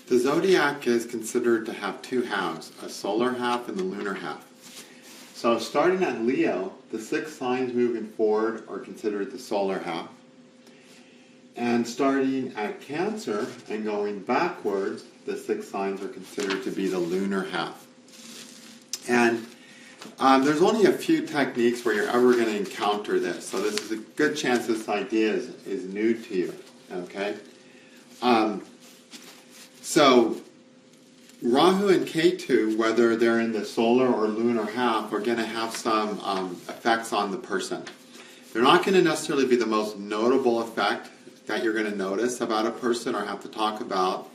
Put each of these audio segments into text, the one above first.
The zodiac is considered to have two halves, a solar half and the lunar half. So starting at Leo, the 6 signs moving forward are considered the solar half. And starting at Cancer and going backwards, the 6 signs are considered to be the lunar half. And there's only a few techniques where you're ever going to encounter this. So this is a good chance this idea is new to you. Okay? So Rahu and Ketu, whether they're in the solar or lunar half, are going to have some effects on the person. They're not going to necessarily be the most notable effect that you're going to notice about a person or have to talk about,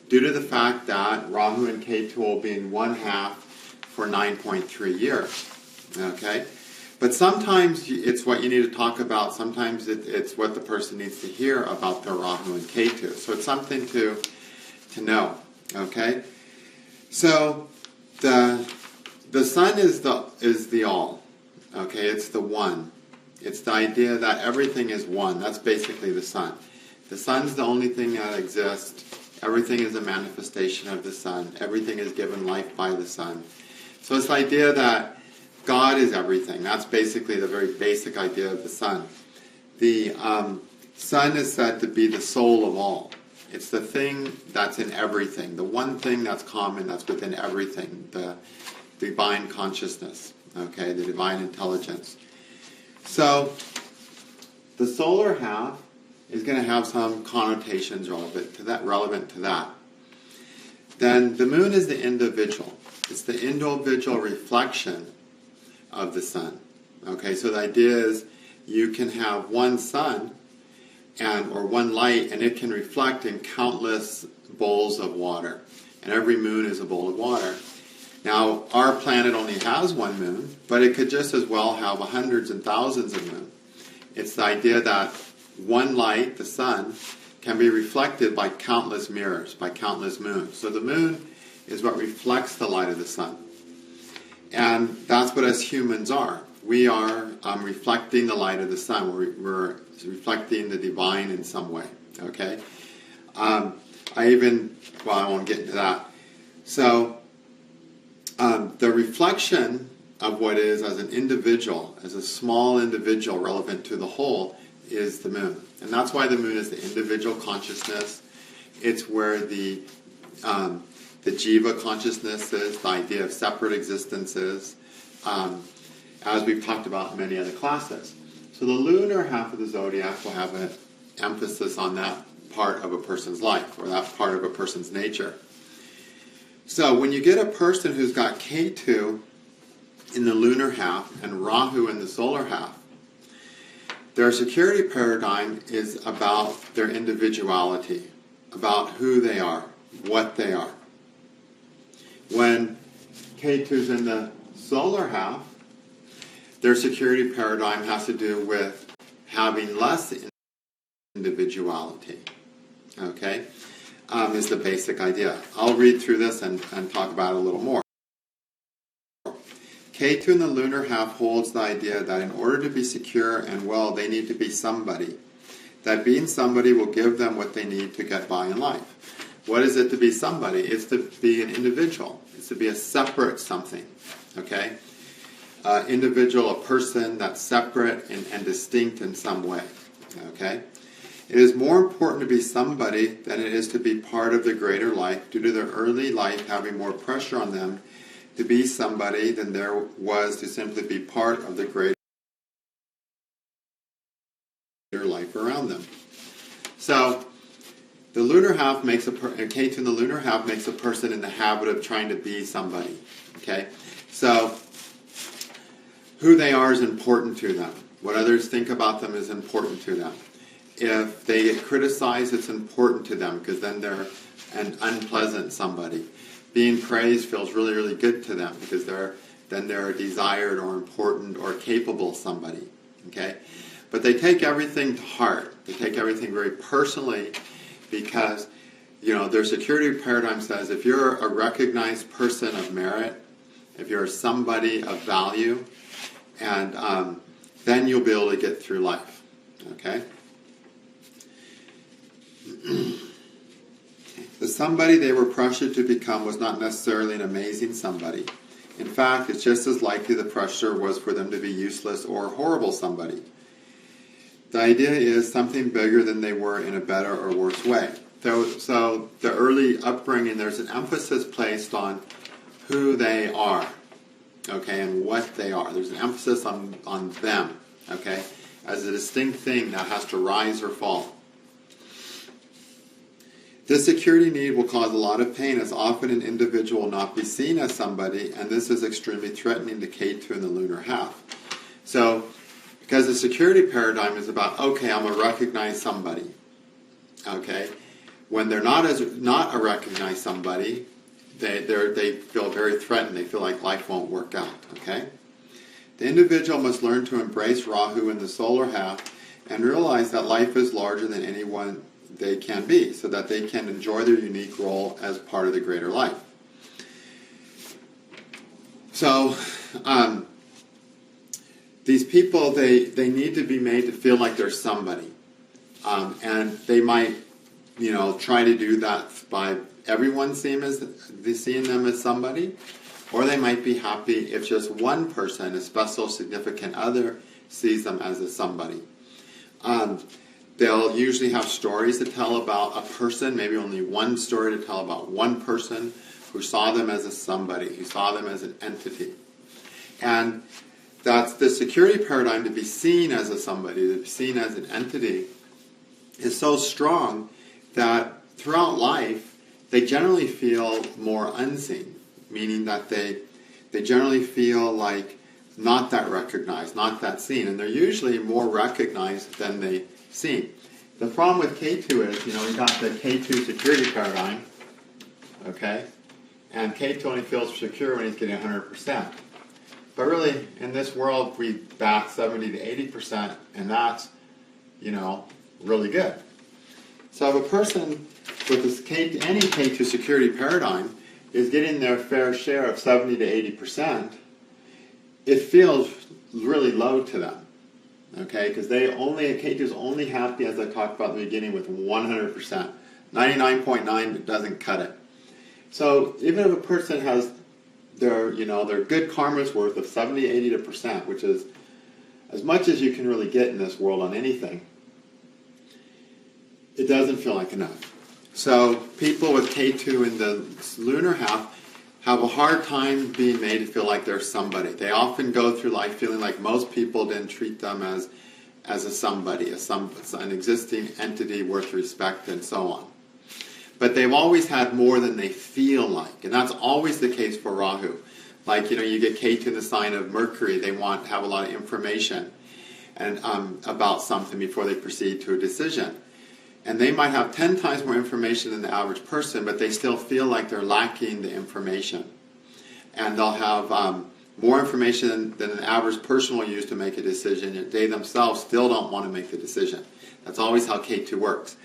due to the fact that Rahu and Ketu will be in one half for 9.3 years. Okay? But sometimes it's what you need to talk about. Sometimes it's what the person needs to hear about their Rahu and Ketu. So it's something to know. Okay? So the sun is the all. Okay? It's the one. It's the idea that everything is one. That's basically the sun. The sun's the only thing that exists. Everything is a manifestation of the sun. Everything is given life by the sun. So it's the idea that God is everything. That's basically the very basic idea of the sun. The sun is said to be the soul of all. It's the thing that's in everything. The one thing that's common, that's within everything. The divine consciousness. Okay, the divine intelligence. So, the solar half is going to have some connotations relevant to that. Then the moon is the individual. It's the individual reflection of the sun. Okay, so the idea is you can have one sun or one light, and it can reflect in countless bowls of water. And every moon is a bowl of water. Now, our planet only has one moon, but it could just as well have hundreds and thousands of moons. It's the idea that one light, the sun, can be reflected by countless mirrors, by countless moons. So the moon is what reflects the light of the sun. And that's what us humans are. We are reflecting the light of the sun. We're reflecting the divine in some way. Okay? I won't get into that. So, the reflection of what is as an individual, as a small individual relevant to the whole, is the moon. And that's why the moon is the individual consciousness. It's where the jiva consciousness is, the idea of separate existences, as we've talked about in many other classes. So the lunar half of the zodiac will have an emphasis on that part of a person's life, or that part of a person's nature. So when you get a person who's got Ketu in the lunar half and Rahu in the solar half, their security paradigm is about their individuality, about who they are, what they are. When Ketu's in the solar half, their security paradigm has to do with having less individuality. Okay? Is the basic idea. I'll read through this and talk about it a little more. Ketu in the lunar half holds the idea that in order to be secure and well, they need to be somebody. That being somebody will give them what they need to get by in life. What is it to be somebody? It's to be an individual. It's to be a separate something. Okay? Individual, a person that's separate and distinct in some way. Okay? It is more important to be somebody than it is to be part of the greater life, due to their early life having more pressure on them to be somebody than there was to simply be part of the greater life around them. So, the lunar half makes Ketu in the lunar half makes a person in the habit of trying to be somebody. Okay? So, who they are is important to them. What others think about them is important to them. If they get criticized, it's important to them because then they're an unpleasant somebody. Being praised feels really, really good to them because they're a desired or important or capable somebody. Okay? But they take everything to heart. They take everything very personally because, their security paradigm says if you're a recognized person of merit, if you're somebody of value, and then you'll be able to get through life. Okay? The somebody they were pressured to become was not necessarily an amazing somebody. In fact, it's just as likely the pressure was for them to be useless or horrible somebody. The idea is something bigger than they were in a better or worse way. So the early upbringing, there's an emphasis placed on who they are, okay, and what they are. There's an emphasis on them, okay, as a distinct thing that has to rise or fall. This security need will cause a lot of pain, as often an individual will not be seen as somebody, and this is extremely threatening to Ketu in the lunar half. So, because the security paradigm is about, okay, I'm going to recognize somebody, okay? When they're not a recognized somebody, they feel very threatened. They feel like life won't work out, okay? The individual must learn to embrace Rahu in the solar half and realize that life is larger than anyone they can be, so that they can enjoy their unique role as part of the greater life. So, these people, they need to be made to feel like they're somebody. And they might, try to do that by everyone seeing them as somebody, or they might be happy if just one person, a special significant other, sees them as a somebody. They'll usually have stories to tell about a person, maybe only one story to tell about one person who saw them as a somebody, who saw them as an entity. And that's the security paradigm, to be seen as a somebody, to be seen as an entity, is so strong that throughout life they generally feel more unseen, meaning that they generally feel like not that recognized, not that seen, and they're usually more recognized than they seen. The problem with Ketu is, we got the Ketu security paradigm, okay, and Ketu only feels secure when he's getting 100%. But really, in this world, we bat 70 to 80%, and that's, really good. So if a person with this any Ketu security paradigm is getting their fair share of 70 to 80%, it feels really low to them. Okay, because Ketu is only happy, as I talked about in the beginning, with 100%. 99.9 doesn't cut it. So even if a person has their good karma's worth of 70, 80%, which is as much as you can really get in this world on anything, it doesn't feel like enough. So people with Ketu in the lunar half have a hard time being made to feel like they're somebody. They often go through life feeling like most people didn't treat them as a somebody, an existing entity worth respect, and so on. But they've always had more than they feel like, and that's always the case for Rahu. Like, you get Ketu in the sign of Mercury, they want to have a lot of information and about something before they proceed to a decision. And they might have 10 times more information than the average person, but they still feel like they're lacking the information. And they'll have more information than an average person will use to make a decision, and they themselves still don't want to make the decision. That's always how Ketu works.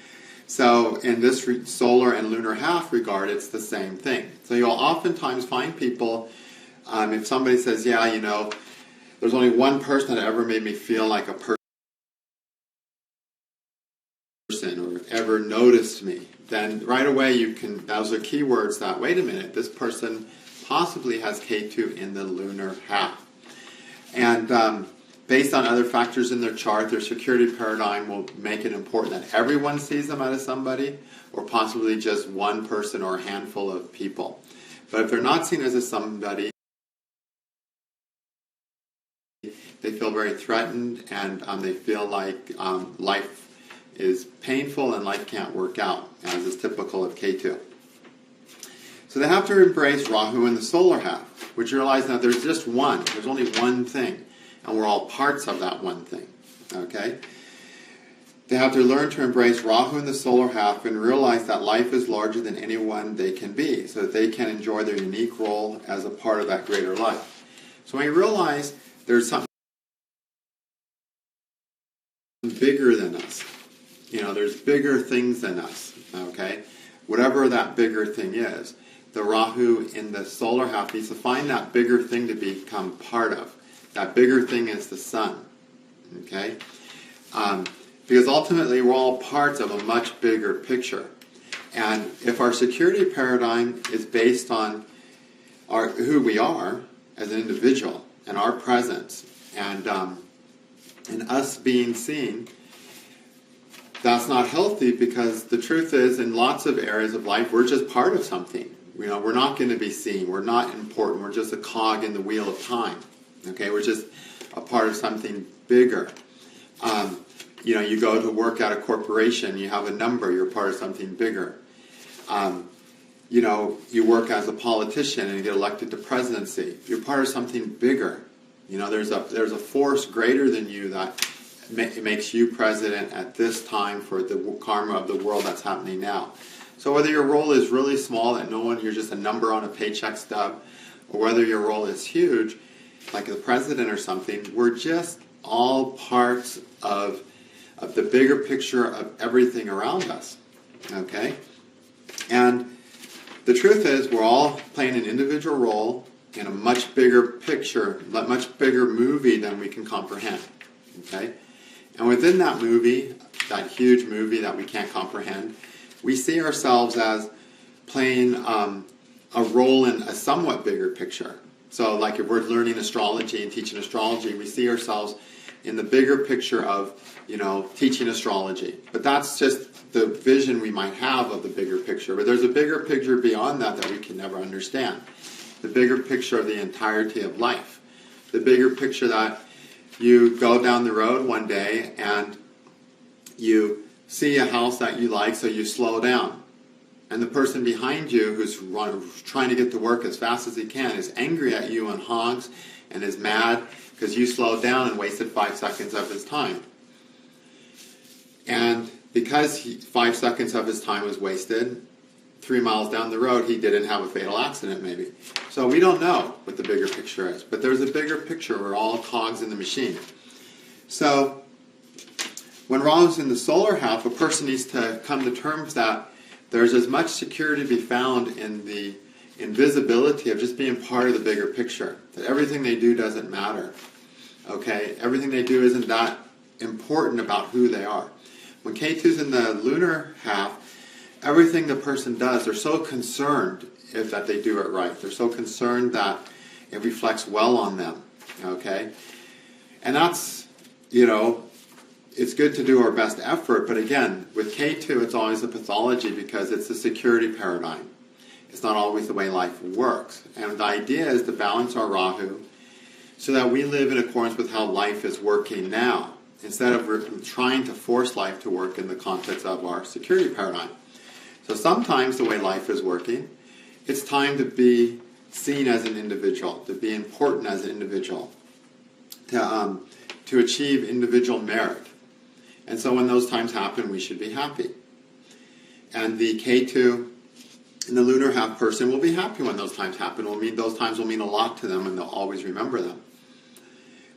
So in this solar and lunar half regard, it's the same thing. So you'll oftentimes find people, if somebody says, there's only one person that ever made me feel like a person, or ever noticed me, then right away those are keywords that, wait a minute, this person possibly has Ketu in the lunar half. And based on other factors in their chart, their security paradigm will make it important that everyone sees them as somebody, or possibly just one person or a handful of people. But if they're not seen as a somebody, they feel very threatened, and they feel like life is painful and life can't work out, as is typical of Ketu. So they have to embrace Rahu in the solar half, which realize that there's just one. There's only one thing, and we're all parts of that one thing. Okay? They have to learn to embrace Rahu in the solar half and realize that life is larger than anyone they can be, so that they can enjoy their unique role as a part of that greater life. So when you realize there's something bigger than us, there's bigger things than us, okay? Whatever that bigger thing is, the Rahu in the solar half needs to find that bigger thing to become part of. That bigger thing is the sun, okay? Because ultimately we're all parts of a much bigger picture. And if our security paradigm is based on who we are as an individual and our presence and us being seen, that's not healthy, because the truth is, in lots of areas of life, we're just part of something. We're not going to be seen. We're not important. We're just a cog in the wheel of time. Okay, we're just a part of something bigger. You go to work at a corporation, you have a number, you're part of something bigger. You work as a politician and you get elected to presidency. You're part of something bigger. There's a force greater than you that makes you president at this time for the karma of the world that's happening now. So whether your role is really small, that you're just a number on a paycheck stub, or whether your role is huge, like the president or something, we're just all parts of the bigger picture of everything around us. Okay? And the truth is, we're all playing an individual role in a much bigger picture, a much bigger movie than we can comprehend. Okay? And within that movie, that huge movie that we can't comprehend, we see ourselves as playing a role in a somewhat bigger picture. So like if we're learning astrology and teaching astrology, we see ourselves in the bigger picture of, teaching astrology. But that's just the vision we might have of the bigger picture. But there's a bigger picture beyond that we can never understand. The bigger picture of the entirety of life. The bigger picture that you go down the road one day and you see a house that you like, so you slow down. And the person behind you who's trying to get to work as fast as he can is angry at you and honks and is mad because you slowed down and wasted 5 seconds of his time. And because 5 seconds of his time was wasted, 3 miles down the road he didn't have a fatal accident maybe. So we don't know what the bigger picture is. But there's a bigger picture. We're all cogs in the machine. So when Rahu's in the solar half, a person needs to come to terms that there's as much security to be found in the invisibility of just being part of the bigger picture. That everything they do doesn't matter. Okay? Everything they do isn't that important about who they are. When Ketu's in the lunar half, everything the person does, they're so concerned that they do it right. They're so concerned that it reflects well on them. Okay? And that's, it's good to do our best effort, but again, with Ketu, it's always a pathology because it's a security paradigm. It's not always the way life works. And the idea is to balance our Rahu so that we live in accordance with how life is working now, instead of trying to force life to work in the context of our security paradigm. So sometimes the way life is working, it's time to be seen as an individual, to be important as an individual, to achieve individual merit. And so when those times happen, we should be happy. And the Ketu and the lunar half person will be happy when those times happen. Those times will mean a lot to them and they'll always remember them.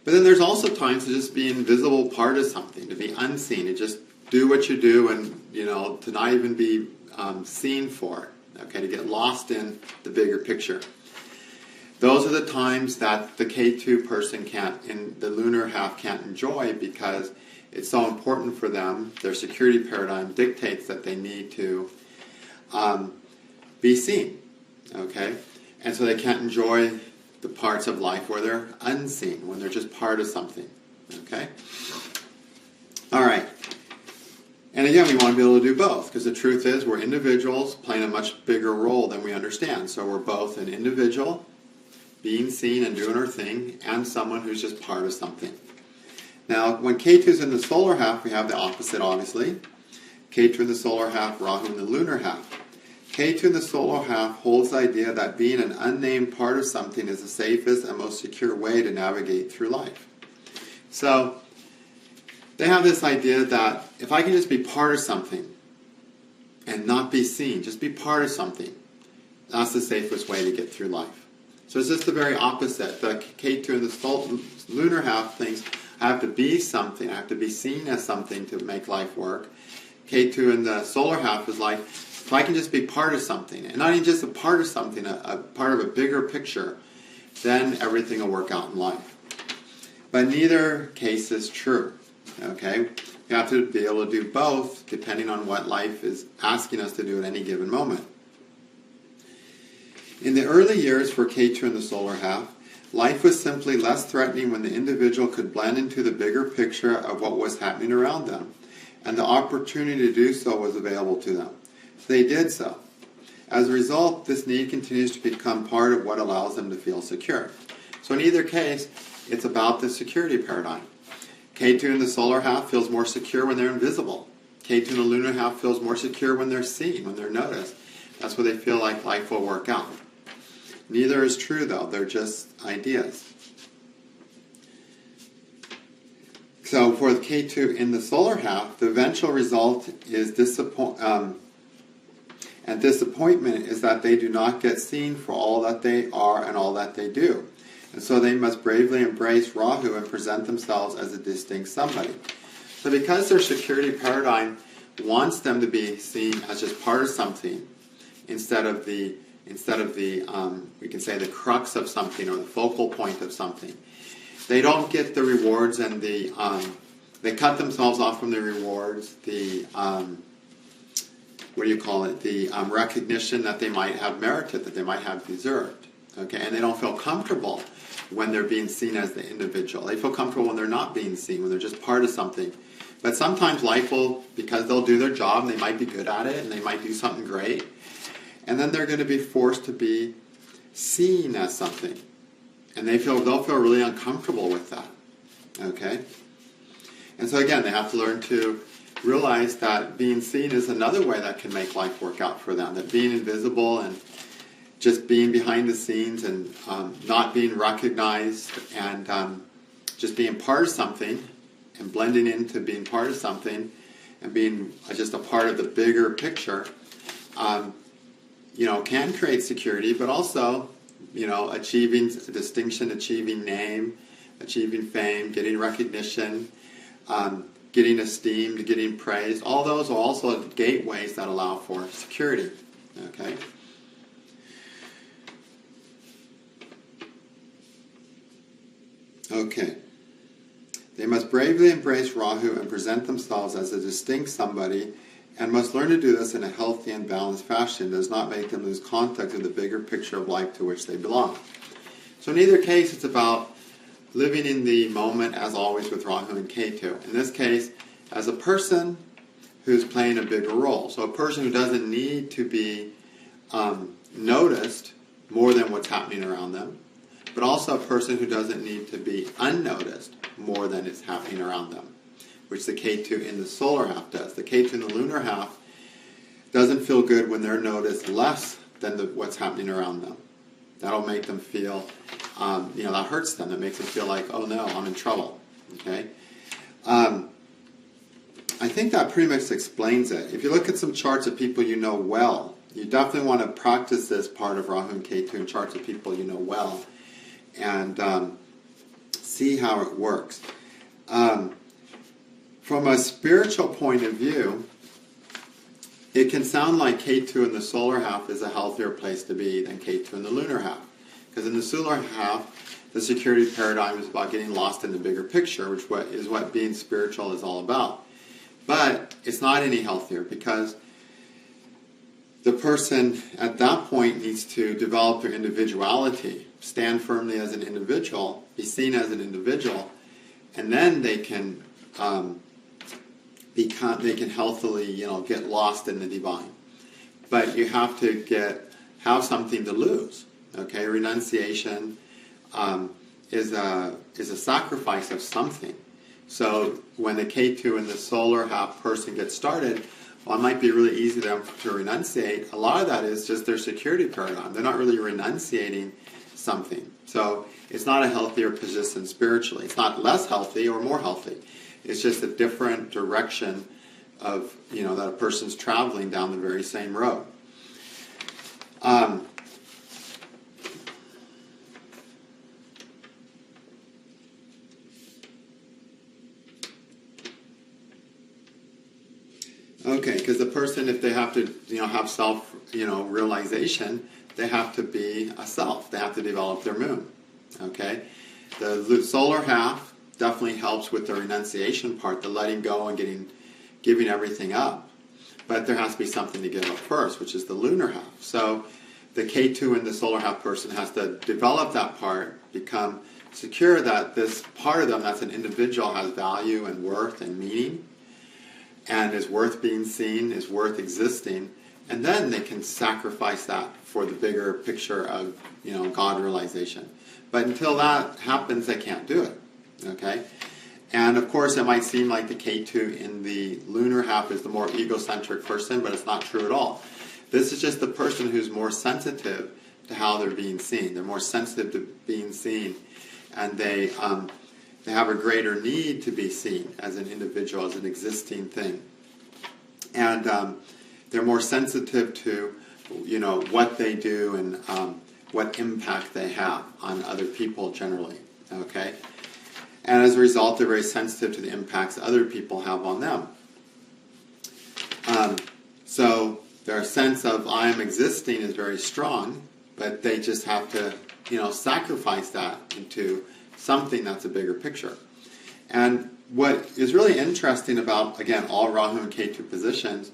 But then there's also times to just be an invisible part of something, to be unseen, to just do what you do and, to not even be seen for it, okay, to get lost in the bigger picture. Those are the times that the Ketu person in the lunar half can't enjoy because it's so important for them. Their security paradigm dictates that they need to be seen, okay? And so they can't enjoy the parts of life where they're unseen, when they're just part of something, okay? All right. And again, we want to be able to do both, because the truth is we're individuals playing a much bigger role than we understand. So we're both an individual, being seen and doing our thing, and someone who's just part of something. Now, when Ketu's in the solar half, we have the opposite, obviously. Ketu in the solar half, Rahu in the lunar half. Ketu in the solar half holds the idea that being an unnamed part of something is the safest and most secure way to navigate through life. So, they have this idea that if I can just be part of something and not be seen, just be part of something, that's the safest way to get through life. So it's just the very opposite. The Ketu in the lunar half thinks, I have to be something, I have to be seen as something to make life work. Ketu in the solar half is like, if I can just be part of something, and not even just a part of something, a part of a bigger picture, then everything will work out in life. But neither case is true. Okay? You have to be able to do both depending on what life is asking us to do at any given moment. In the early years for Ketu in the solar half, life was simply less threatening when the individual could blend into the bigger picture of what was happening around them, and the opportunity to do so was available to them. So they did so. As a result, this need continues to become part of what allows them to feel secure. So in either case, it's about the security paradigm. Ketu in the solar half feels more secure when they're invisible. Ketu in the lunar half feels more secure when they're seen, when they're noticed. That's where they feel like life will work out. Neither is true, though. They're just ideas. So for the Ketu in the solar half, the eventual result is disappointment is that they do not get seen for all that they are and all that they do. And so they must bravely embrace Rahu and present themselves as a distinct somebody. So because their security paradigm wants them to be seen as just part of something, instead of the we can say the crux of something or the focal point of something, they don't get the rewards and they cut themselves off from the rewards, the recognition that they might have merited, that they might have deserved. Okay, and they don't feel comfortable when they're being seen as the individual. They feel comfortable when they're not being seen, when they're just part of something. But sometimes life will, because they'll do their job and they might be good at it and they might do something great, and then they're going to be forced to be seen as something. And they'll feel really uncomfortable with that. Okay? And so again, they have to learn to realize that being seen is another way that can make life work out for them. That being invisible and just being behind the scenes and not being recognized and just being part of something and blending into being part of something and being just a part of the bigger picture, can create security, but also, achieving distinction, achieving name, achieving fame, getting recognition, getting esteemed, getting praised. All those are also gateways that allow for security. Okay? Okay. They must bravely embrace Rahu and present themselves as a distinct somebody, and must learn to do this in a healthy and balanced fashion that does not make them lose contact with the bigger picture of life to which they belong. So in either case, it's about living in the moment, as always, with Rahu and Ketu. In this case, as a person who's playing a bigger role. So a person who doesn't need to be noticed more than what's happening around them, but also a person who doesn't need to be unnoticed more than is happening around them, which the Ketu in the solar half does. The Ketu in the lunar half doesn't feel good when they're noticed less than what's happening around them. That'll make them feel, that hurts them. That makes them feel like, oh no, I'm in trouble. Okay? I think that pretty much explains it. If you look at some charts of people you know well, you definitely want to practice this part of Rahu and Ketu in charts of people you know well, and see how it works. From a spiritual point of view, it can sound like Ketu in the solar half is a healthier place to be than Ketu in the lunar half. Because in the solar half, the security paradigm is about getting lost in the bigger picture, which is what being spiritual is all about. But it's not any healthier, because the person at that point needs to develop their individuality, stand firmly as an individual, be seen as an individual, and then they can healthily, get lost in the divine. But you have to have something to lose. Okay, renunciation is a sacrifice of something. So when the Ketu and the solar half person gets started, well, it might be really easy to renunciate. A lot of that is just their security paradigm. They're not really renunciating something. So it's not a healthier position spiritually. It's not less healthy or more healthy. It's just a different direction of, that a person's traveling down the very same road. Okay, because the person, if they have to, have self, realization, they have to be a self. They have to develop their moon. Okay, the solar half definitely helps with the renunciation part, the letting go and giving everything up. But there has to be something to give up first, which is the lunar half. So the Ketu in the solar half person has to develop that part, become secure that this part of them that's an individual has value and worth and meaning, and is worth being seen, is worth existing, and then they can sacrifice that for the bigger picture of, God realization. But until that happens, they can't do it. Okay? And of course, it might seem like the Ketu in the lunar half is the more egocentric person, but it's not true at all. This is just the person who's more sensitive to how they're being seen. They're more sensitive to being seen, and they have a greater need to be seen as an individual, as an existing thing. And they're more sensitive to, what they do and what impact they have on other people generally. Okay? And as a result, they're very sensitive to the impacts other people have on them. So their sense of I am existing is very strong, but they just have to, sacrifice that into something that's a bigger picture. And what is really interesting about, again, all Rahu and Ketu positions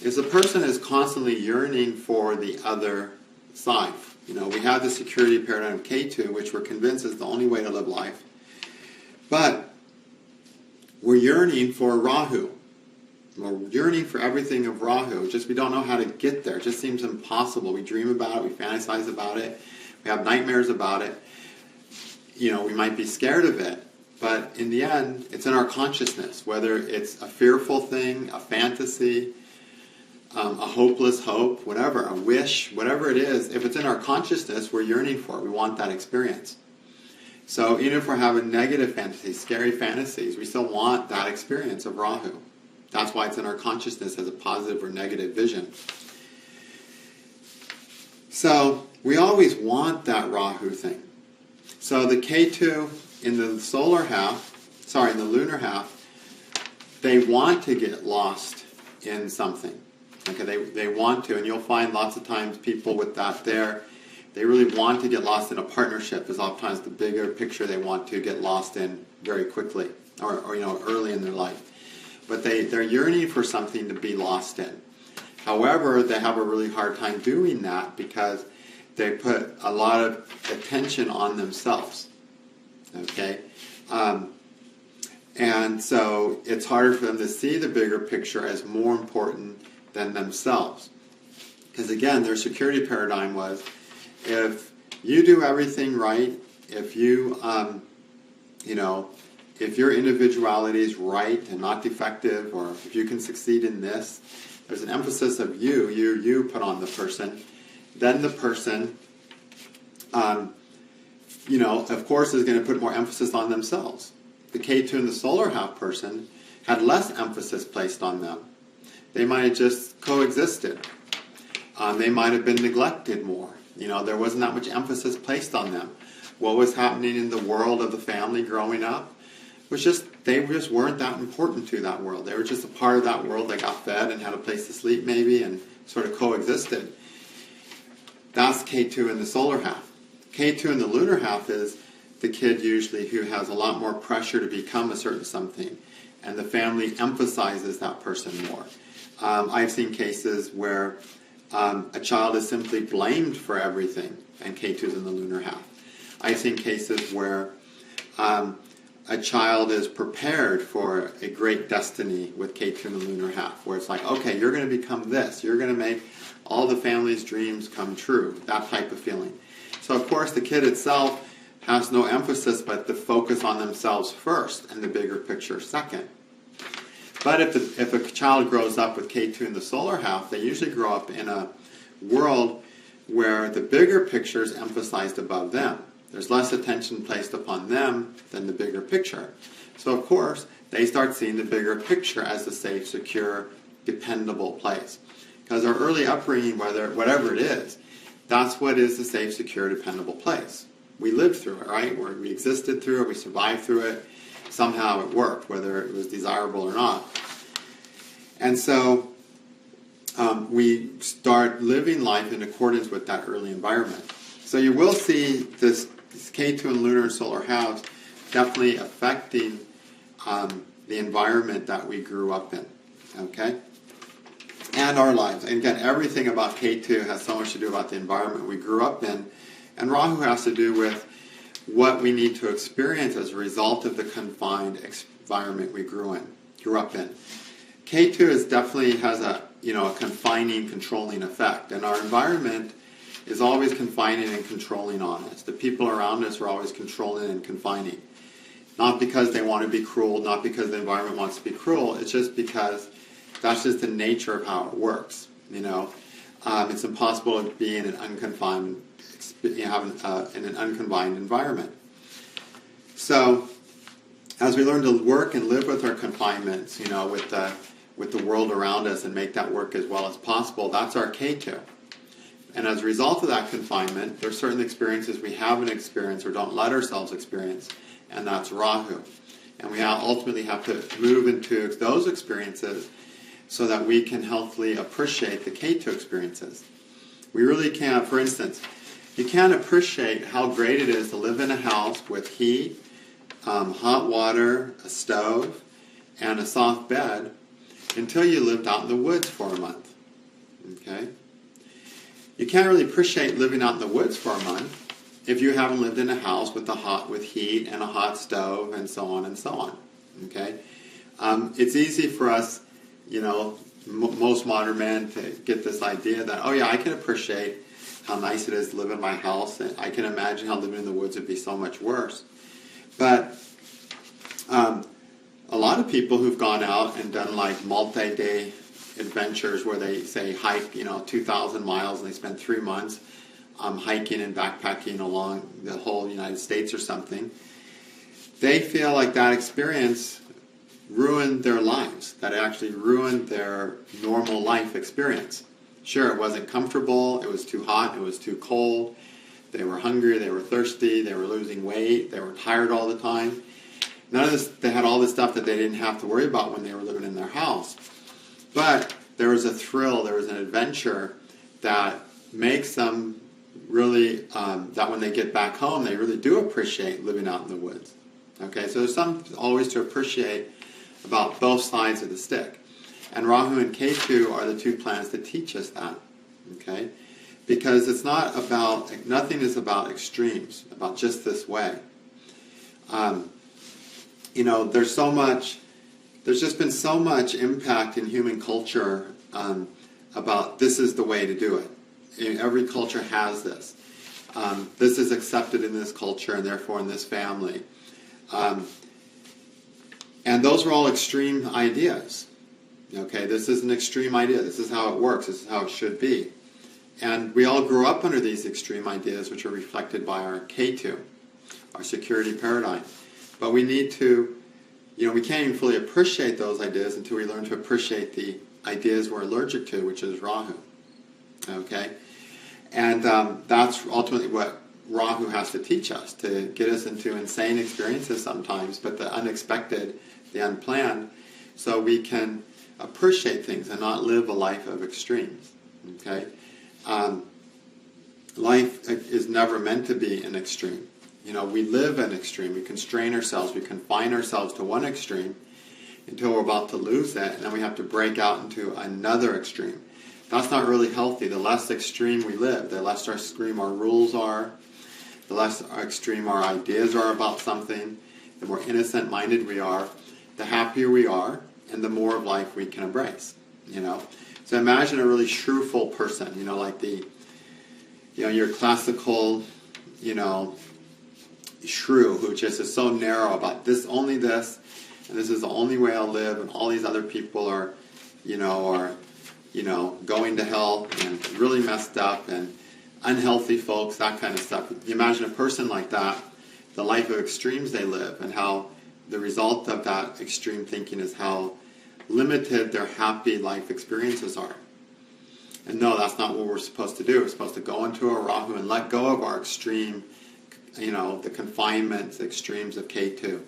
is the person is constantly yearning for the other side. We have the security paradigm of Ketu, which we're convinced is the only way to live life. But we're yearning for Rahu. We're yearning for everything of Rahu. Just we don't know how to get there. It just seems impossible. We dream about it. We fantasize about it. We have nightmares about it. We might be scared of it. But in the end, it's in our consciousness. Whether it's a fearful thing, a fantasy, a hopeless hope, whatever, a wish, whatever it is, if it's in our consciousness, we're yearning for it. We want that experience. So even if we're having negative fantasies, scary fantasies, we still want that experience of Rahu. That's why it's in our consciousness as a positive or negative vision. So we always want that Rahu thing. So the Ketu in the in the lunar half, they want to get lost in something. Okay, they want to, and you'll find lots of times people with that there, they really want to get lost in a partnership is oftentimes the bigger picture they want to get lost in very quickly or early in their life. But they're yearning for something to be lost in. However, they have a really hard time doing that because they put a lot of attention on themselves. Okay? And so it's harder for them to see the bigger picture as more important than themselves. Because again, their security paradigm was, if you do everything right, if you, if your individuality is right and not defective, or if you can succeed in this, there's an emphasis of you put on the person, then the person, of course is going to put more emphasis on themselves. The Ketu and the solar half person had less emphasis placed on them. They might have just coexisted. They might have been neglected more. There wasn't that much emphasis placed on them. What was happening in the world of the family growing up was they just weren't that important to that world. They were just a part of that world. They got fed and had a place to sleep maybe and sort of coexisted. That's Ketu in the solar half. Ketu in the lunar half is the kid usually who has a lot more pressure to become a certain something, and the family emphasizes that person more. I've seen cases where a child is simply blamed for everything, and Ketu's in the lunar half. I've seen cases where a child is prepared for a great destiny with Ketu in the lunar half, where it's like, okay, you're going to become this. You're going to make all the family's dreams come true, that type of feeling. So, of course, the kid itself has no emphasis but to focus on themselves first and the bigger picture second. But if a child grows up with Ketu in the solar half, they usually grow up in a world where the bigger picture is emphasized above them. There's less attention placed upon them than the bigger picture. So, of course, they start seeing the bigger picture as a safe, secure, dependable place. Because our early upbringing, whatever it is, that's what is a safe, secure, dependable place. We lived through it, right? We existed through it, we survived through it. Somehow it worked, whether it was desirable or not. And so we start living life in accordance with that early environment. So you will see this Ketu and lunar and solar halves definitely affecting the environment that we grew up in, okay? And our lives. And again, everything about Ketu has so much to do about the environment we grew up in, and Rahu has to do with what we need to experience as a result of the confined environment we grew up in. Ketu is definitely has a confining, controlling effect, and our environment is always confining and controlling on us. The people around us are always controlling and confining. Not because they want to be cruel, not because the environment wants to be cruel, it's just because that's just the nature of how it works. It's impossible to be in an unconfined, in an unconfined environment. So, as we learn to work and live with our confinements, with the world around us and make that work as well as possible, that's our Ketu. And as a result of that confinement, there are certain experiences we haven't experienced or don't let ourselves experience, and that's Rahu. And we ultimately have to move into those experiences so that we can healthily appreciate the Ketu experiences. We really can't, for instance, you can't appreciate how great it is to live in a house with heat, hot water, a stove, and a soft bed until you lived out in the woods for a month. Okay? You can't really appreciate living out in the woods for a month if you haven't lived in a house with heat and a hot stove and so on and so on. Okay? It's easy for us, most modern men to get this idea that, oh yeah, I can appreciate how nice it is to live in my house, and I can imagine how living in the woods would be so much worse. But a lot of people who've gone out and done like multi-day adventures where they say hike 2,000 miles and they spend 3 months hiking and backpacking along the whole United States or something, they feel like that experience ruined their lives, that it actually ruined their normal life experience. Sure, it wasn't comfortable, it was too hot, it was too cold, they were hungry, they were thirsty, they were losing weight, they were tired all the time. None of this, they had all this stuff that they didn't have to worry about when they were living in their house. But there was a thrill, there was an adventure that makes them really, that when they get back home, they really do appreciate living out in the woods. Okay, so there's something always to appreciate about both sides of the stick. And Rahu and Ketu are the two planets that teach us that. Okay? Because it's not about, nothing is about extremes, about just this way. There's just been so much impact in human culture about this is the way to do it. Every culture has this. This is accepted in this culture and therefore in this family. And those are all extreme ideas. Okay, this is an extreme idea. This is how it works. This is how it should be. And we all grew up under these extreme ideas, which are reflected by our Ketu, our security paradigm. But we need to, we can't even fully appreciate those ideas until we learn to appreciate the ideas we're allergic to, which is Rahu. Okay? And that's ultimately what Rahu has to teach us, to get us into insane experiences sometimes, but the unexpected, the unplanned, so we can appreciate things and not live a life of extremes. Okay? Life is never meant to be an extreme. We live an extreme. We constrain ourselves. We confine ourselves to one extreme until we're about to lose that, and then we have to break out into another extreme. That's not really healthy. The less extreme we live, the less extreme our rules are, the less extreme our ideas are about something, the more innocent-minded we are, the happier we are, and the more of life we can embrace. So imagine a really shrewful person, like your classical, shrew who just is so narrow about this, only this, and this is the only way I'll live, and all these other people are going to hell and really messed up and unhealthy folks, that kind of stuff. You imagine a person like that, the life of extremes they live, and how the result of that extreme thinking is how limited their happy life experiences are. And no, that's not what we're supposed to do. We're supposed to go into a Rahu and let go of our extreme, the confinements, the extremes of Ketu,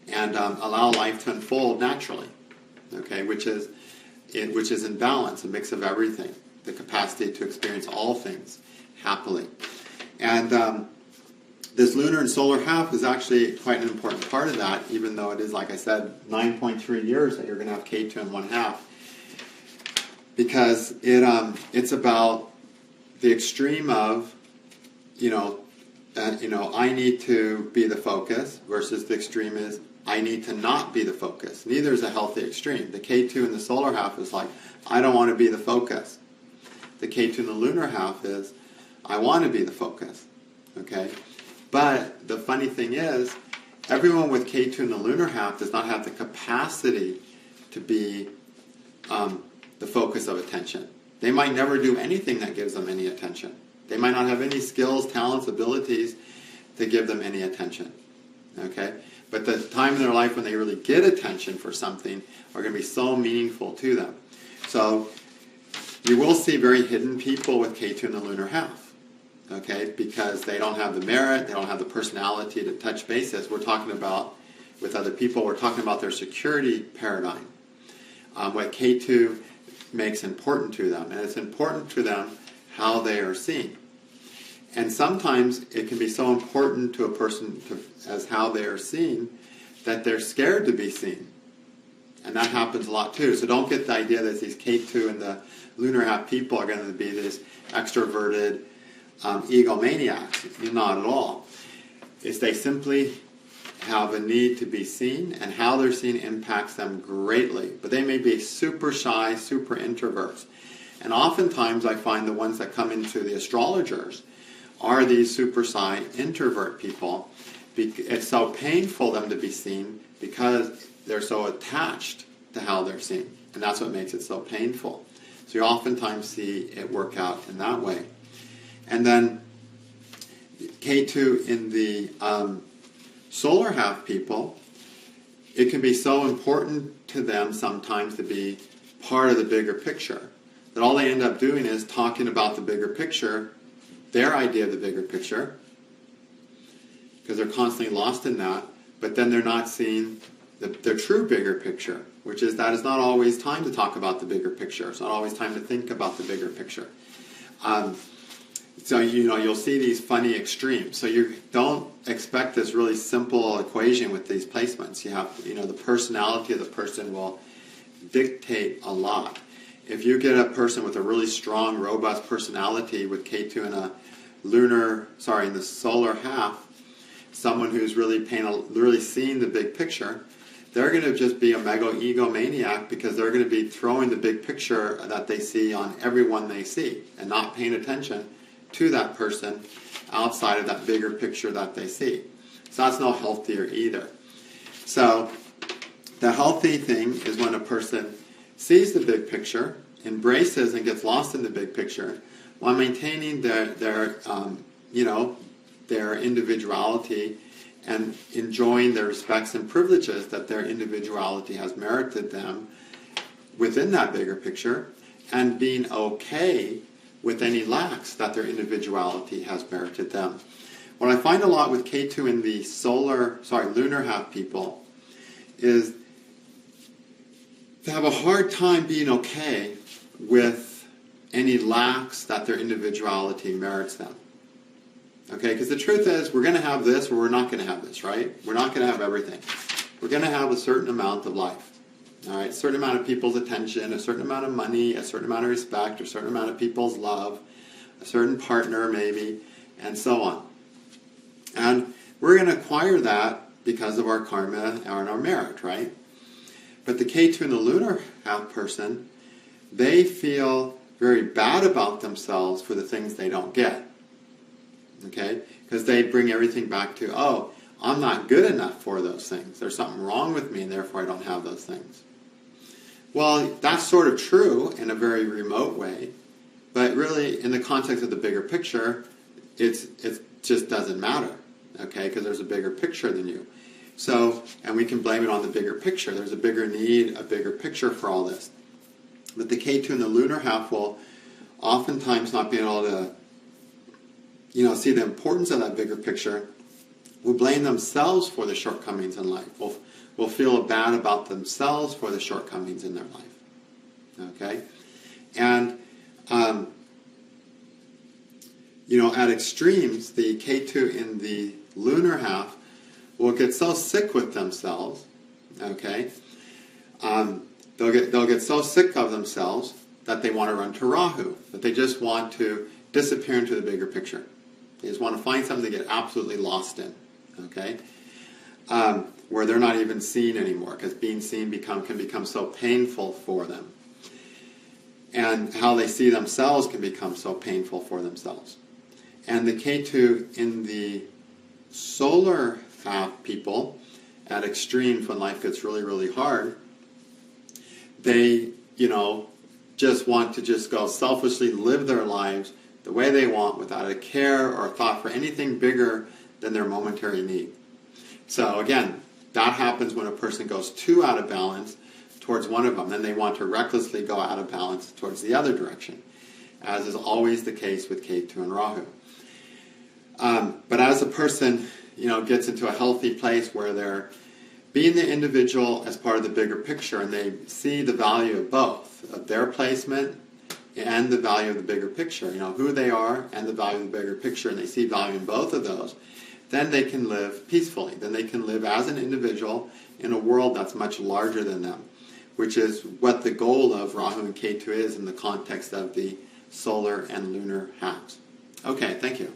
and allow life to unfold naturally, okay, which is in balance, a mix of everything, the capacity to experience all things happily. And this lunar and solar half is actually quite an important part of that, even though it is, like I said, 9.3 years that you're going to have K2 in one half. Because it's about the extreme of, I need to be the focus versus the extreme is I need to not be the focus. Neither is a healthy extreme. The K2 in the solar half is like, I don't want to be the focus. The K2 in the lunar half is, I want to be the focus. Okay? But the funny thing is, everyone with K2 in the lunar half does not have the capacity to be the focus of attention. They might never do anything that gives them any attention. They might not have any skills, talents, abilities to give them any attention. Okay? But the time in their life when they really get attention for something are going to be so meaningful to them. So you will see very hidden people with K2 in the lunar half. Okay, because they don't have the merit, they don't have the personality to touch bases. We're talking about, with other people, we're talking about their security paradigm. What K2 makes important to them. And it's important to them how they are seen. And sometimes it can be so important to a person as how they are seen that they're scared to be seen. And that happens a lot too. So don't get the idea that these K2 and the lunar half people are going to be this extroverted egomaniacs. Not at all. It's they simply have a need to be seen, and how they're seen impacts them greatly. But they may be super shy, super introverts. And oftentimes I find the ones that come into the astrologers are these super shy introvert people. It's so painful them to be seen because they're so attached to how they're seen. And that's what makes it so painful. So you oftentimes see it work out in that way. And then K2 in the solar half people, it can be so important to them sometimes to be part of the bigger picture that all they end up doing is talking about the bigger picture, their idea of the bigger picture, because they're constantly lost in that, but then they're not seeing the true bigger picture, which is that it's not always time to talk about the bigger picture. It's not always time to think about the bigger picture. So, you'll see these funny extremes. So you don't expect this really simple equation with these placements. You have, the personality of the person will dictate a lot. If you get a person with a really strong, robust personality with K2 in in the solar half, someone who's really seeing the big picture, they're going to just be a mega egomaniac because they're going to be throwing the big picture that they see on everyone they see and not paying attention to that person outside of that bigger picture that they see. So that's no healthier either. So the healthy thing is when a person sees the big picture, embraces and gets lost in the big picture, while maintaining their individuality and enjoying their respects and privileges that their individuality has merited them within that bigger picture, and being okay with any lacks that their individuality has merited them. What I find a lot with K2 in the lunar half people is they have a hard time being okay with any lacks that their individuality merits them. Okay, because the truth is we're going to have this or we're not going to have this, right? We're not going to have everything. We're going to have a certain amount of life. All right, a certain amount of people's attention, a certain amount of money, a certain amount of respect, a certain amount of people's love, a certain partner maybe, and so on. And we're going to acquire that because of our karma and our merit, right? But the K2 and the lunar half person, they feel very bad about themselves for the things they don't get. Okay? Because they bring everything back to, oh, I'm not good enough for those things. There's something wrong with me and therefore I don't have those things. Well, that's sort of true in a very remote way, but really in the context of the bigger picture, it just doesn't matter, okay, because there's a bigger picture than you. So, and we can blame it on the bigger picture. There's a bigger need, a bigger picture for all this. But the K2 in the lunar half will oftentimes not be able to, see the importance of that bigger picture, will blame themselves for the shortcomings in life, will feel bad about themselves for the shortcomings in their life. Okay? And, at extremes, the K2 in the lunar half will get so sick with themselves, okay? They'll get so sick of themselves that they want to run to Rahu, that they just want to disappear into the bigger picture. They just want to find something to get absolutely lost in, okay? Where they're not even seen anymore, because being seen can become so painful for them. And how they see themselves can become so painful for themselves. And the Ketu in the solar half people, at extremes when life gets really, really hard, they, just want to just go selfishly live their lives the way they want without a care or a thought for anything bigger than their momentary need. So again, that happens when a person goes too out of balance towards one of them. Then they want to recklessly go out of balance towards the other direction, as is always the case with Ketu and Rahu. But as a person, gets into a healthy place where they're being the individual as part of the bigger picture, and they see the value of both, of their placement and the value of the bigger picture, who they are and the value of the bigger picture, and they see value in both of those, then they can live peacefully. Then they can live as an individual in a world that's much larger than them, which is what the goal of Rahu and Ketu is in the context of the solar and lunar halves. Okay, thank you.